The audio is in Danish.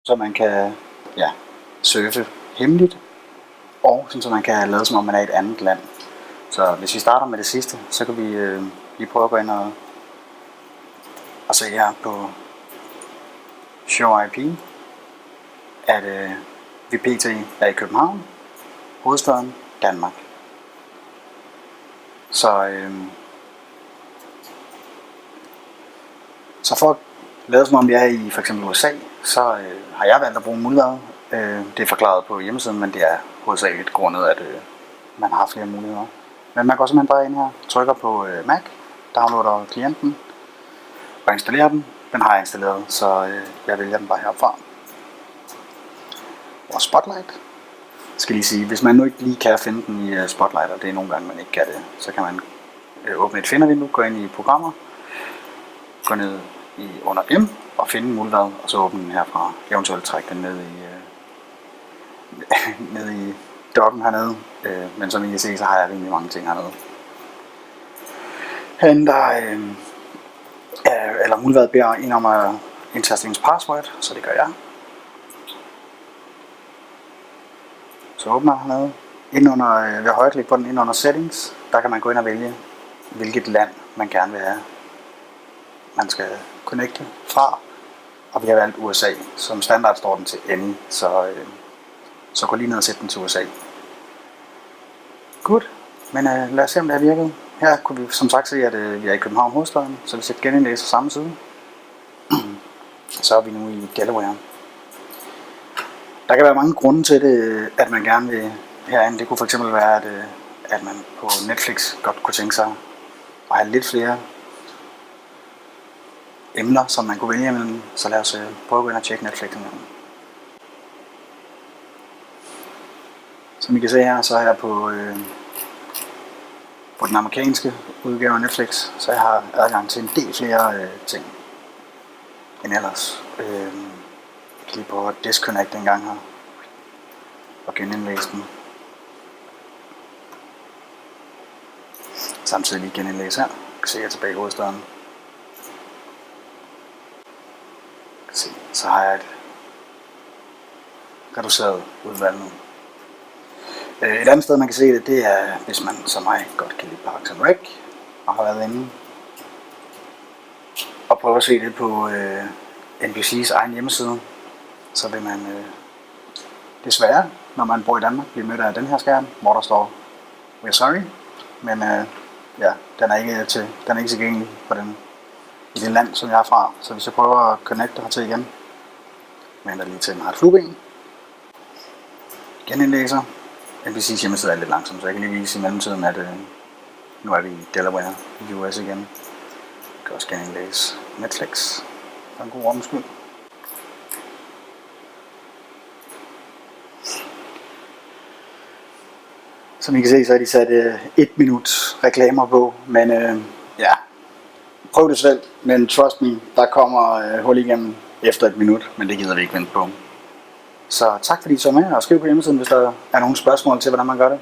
så man kan surfe hemmeligt, og sådan, så man kan lade som om man er i et andet land. Så hvis vi starter med det sidste, så kan vi lige prøve at gå ind og se her på Show IP, at vi pt. Er i København, hovedstaden Danmark. Så for at lade som om vi er i for eksempel USA, så har jeg valgt at bruge muligheder. Det er forklaret på hjemmesiden, men det er hovedsageligt grundet, at man har flere muligheder. Men man går simpelthen bare ind her, trykker på Mac, downloader klienten og installerer den. Den har jeg installeret, så jeg vælger den bare herfra. Og Spotlight. Skal lige sige, hvis man nu ikke lige kan finde den i Spotlight, og det er nogle gange man ikke kan det, så kan man åbne et findervindue, gå ind i programmer, gå ned under M og finde muligheden, og så åbne den herfra. Eventuelt trække den ned i dokken hernede, men som I kan se, så har jeg rimelig mange ting hernede. Herinde der eller muligheden beder en om at indtaste ens password, så det gør jeg. Så åbner jeg hernede. Ved højreklik på den ind under settings, der kan man gå ind og vælge, hvilket land man gerne vil have, man skal connecte fra. Og vi har valgt USA. Som standard står den til any, så gå lige ned og sætte den til USA. Godt, men lad os se om det har virket. Her kunne vi som sagt se, at vi er i København hovedstaden, så hvis jeg genindlæser samme side, så er vi nu i Delaware. Der kan være mange grunde til det, at man gerne vil herinde. Det kunne fx være, at man på Netflix godt kunne tænke sig at have lidt flere emner, som man kunne vælge imellem. Så lad os prøve at gå ind og tjekke Netflix imellem. Som I kan se her, så er jeg på den amerikanske udgave af Netflix, så jeg har adgang til en del flere ting end ellers. Jeg kan lige prøve at disconnect en gang her og genindlæse den. Samtidig lige genindlæse her. Jeg kan se, at jeg er tilbage i hovedstaden. Så har jeg et reduceret udvalg nu. Et andet sted, man kan se det er, hvis man som mig godt kan lide Parks and Rec og har været inde og prøve at se det på NBC's egen hjemmeside, så vil man desværre, når man bor i Danmark, blive mødt af den her skærm, hvor der står "We're sorry", men den er ikke tilgængelig på i det land, som jeg er fra. Så hvis jeg prøver at connecte hertil igen, venter lige til den har et flueben, genindlæser. NBC's hjemmeside er lidt langsom, så jeg kan lige vise i mellemtiden, at nu er vi i Delaware i US igen. Jeg kan også genindlæse Netflix for en god ordens skyld. Som I kan se, så har de sat 1 minut reklamer på, men prøv det selv, men trust me, der kommer hul igennem efter 1 minut, men det gider vi ikke vente på. Så tak fordi I så med, og skriv på hjemmesiden, hvis der er nogle spørgsmål til, hvordan man gør det.